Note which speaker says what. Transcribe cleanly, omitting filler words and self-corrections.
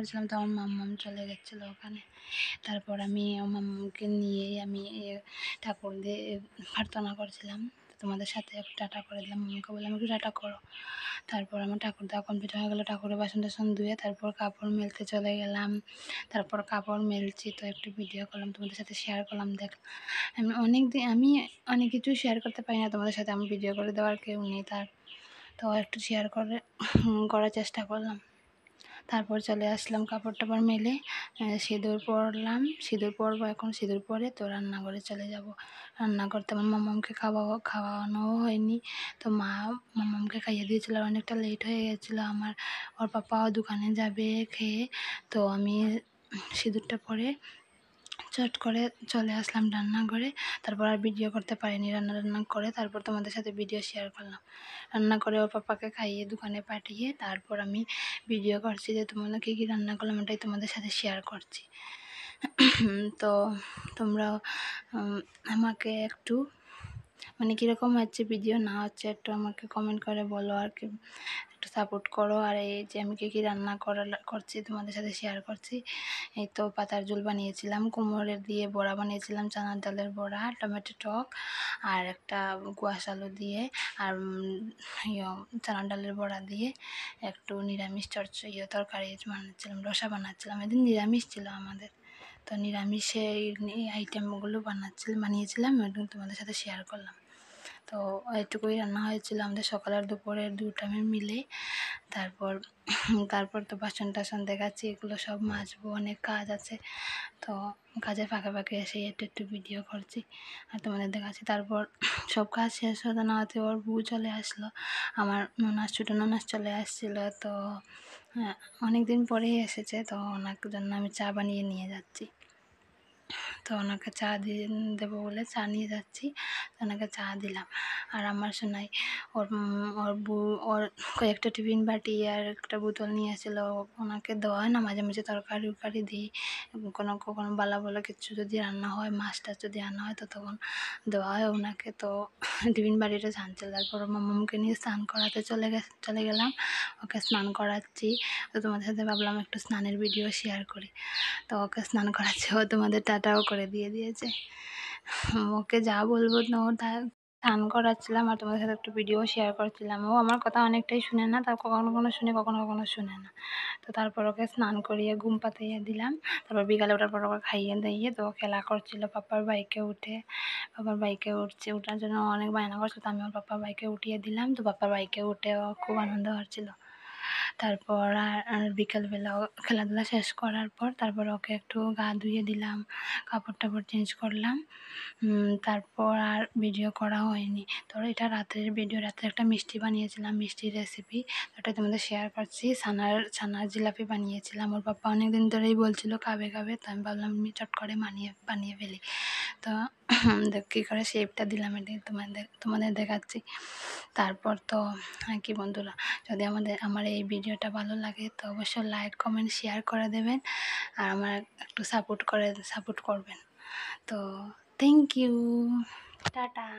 Speaker 1: করছিলাম, তো আমার মাম্মাম চলে গেছিলো ওখানে। তারপর আমি মাম্মামকে নিয়ে আমি ঠাকুর দিয়ে প্রার্থনা করছিলাম। তোমাদের সাথে একটু টাটা করে দিলাম, মাম্মাকে বললাম একটু টাটা করো। তারপর আমার ঠাকুর দেওয়া কমপ্লিট হয়ে গেলো, ঠাকুরের বাসন টাসন ধুয়ে তারপর কাপড় মেলতে চলে গেলাম। তারপর কাপড় মেলছি, তো একটু ভিডিও করলাম, তোমাদের সাথে শেয়ার করলাম। আমি অনেক কিছু শেয়ার করতে পারি না তোমাদের সাথে, আমি ভিডিও করে দেওয়ার কেউ নেই, তো একটু শেয়ার করার চেষ্টা করলাম। তারপর চলে আসলাম কাপড় টাপড় মেলে, সিঁদুর পরলাম, সিঁদুর পরবো এখন। সিঁদুর পরে তো রান্নাঘরে চলে যাব। রান্না করতে আমার মাম্মামকে খাওয়ানোও হয়নি, তো মাম্মামকে খাইয়ে দিয়েছিল। অনেকটা লেট হয়ে গেছিলো আমার, ওর পাপাও দোকানে যাবে খেয়ে। তো আমি সিঁদুরটা পরে চট করে চলে আসলাম রান্নাঘরে। তারপর আর ভিডিও করতে পারিনি, রান্না করে তারপর তোমাদের সাথে ভিডিও শেয়ার করলাম। রান্না করে ওর পাপাকে খাইয়ে দোকানে পাঠিয়ে তারপর আমি ভিডিও করছি যে তোমরা কী রান্না করলাম, এটাই তোমাদের সাথে শেয়ার করছি। তো তোমরা আমাকে একটু মানে কীরকম হচ্ছে ভিডিও না হচ্ছে একটু আমাকে কমেন্ট করে বলো, আর কি একটু সাপোর্ট করো। আর এই যে আমি কী রান্না করছি তোমাদের সাথে শেয়ার করছি। এই তো পাতার ঝোল বানিয়েছিলাম, কুমড়োর দিয়ে বড়া বানিয়েছিলাম, চানার ডালের বড়া, টমেটো টক, আর একটা কোয়াশ আলু দিয়ে, আর চানার ডালের বড়া দিয়ে একটু নিরামিষ তরকারি বানাচ্ছিলাম, রসা বানাচ্ছিলাম। এদিন নিরামিষ ছিল আমাদের, তো নিরামিষে এই আইটেমগুলো বানিয়েছিলাম, তোমাদের সাথে শেয়ার করলাম। তো এটুকুই রান্না হয়েছিল আমাদের সকালের দুপুরের 2 টাইমে মিলে। তারপর তো বাসন টাসন দেখাচ্ছি, এগুলো সব মাজবো, অনেক কাজ আছে। তো কাজের ফাঁকে ফাঁকে এসে একটু ভিডিও করছি আর তোমাদের দেখাচ্ছি। তারপর সব কাজ শেষ হতে না হতে ওর বউ চলে আসলো, আমার ছোটো ননাস চলে আসছিলো। তো অনেক দিন পরেই এসেছে, তো ওনার জন্য আমি চা বানিয়ে নিয়ে যাচ্ছি। তো ওনাকে চা দিয়ে দেবো বলে চা নিয়ে যাচ্ছি, ওনাকে চা দিলাম। আর আমার সোনাই ওর কয়েকটা টিফিন বাটি আর একটা বোতল নিয়ে আসছিলো, ওনাকে দেওয়া হয় না মাঝে মাঝে তরকারি দিই, কখনো বালা বলে কিছু যদি রান্না হয়, মাছ টাছ যদি রান্না হয়, তো তখন দেওয়া হয় ওনাকে। তো টিফিন বাটিটা ছানছিল, তারপর মাম্মামকে নিয়ে স্নান করাতে চলে গেলাম, ওকে স্নান করাচ্ছি। তো তোমাদের সাথে ভাবলাম একটু স্নানের ভিডিও শেয়ার করি। তো ওকে স্নান করাচ্ছে, ও তোমাদের টাটাও করে দিয়েছে। ওকে যা বলবো না, ও স্নান করাচ্ছিলাম আর তোমাদের সাথে একটু ভিডিও শেয়ার করছিলাম। ও আমার কথা অনেকটাই শুনে না, তার কখনো শুনে কখনো শুনে না। তো তারপর ওকে স্নান করিয়ে ঘুম পাতাইয়ে দিলাম। তারপর বিকালে ওঠার পর ওকে খাইয়ে দিয়ে তো খেলা করছিল, পাপার বাইকে ওঠার জন্য অনেক বায়না করছিল, তো আমি ওর পাপার বাইকে উঠিয়ে দিলাম। তো পাপার বাইকে উঠে ও খুব আনন্দ হচ্ছিল। তারপর আর বিকেলবেলা খেলাধুলা শেষ করার পর তারপর ওকে একটু গা ধুয়ে দিলাম, কাপড় টাপড় চেঞ্জ করলাম। তারপর আর ভিডিও করা হয়নি। তো এটা রাতের ভিডিও, রাতে একটা মিষ্টি বানিয়েছিলাম, মিষ্টির রেসিপি, ওটা তোমাদের শেয়ার করছি। ছানার জিলাপি বানিয়েছিলাম, ওর পাপা অনেকদিন ধরেই বলছিল খাবে, তো আমি ভাবলাম আমি চট করে বানিয়ে ফেলি। তো কী করে শেপটা দিলাম এটাই তোমাদের দেখাচ্ছি। তারপর তো কি বন্ধুরা, যদি আমার এই ভিডিওটা ভালো লাগে তো অবশ্যই লাইক কমেন্ট শেয়ার করে দেবেন, আর আমার একটু সাপোর্ট করবেন। তো থ্যাংক ইউ, টাটা।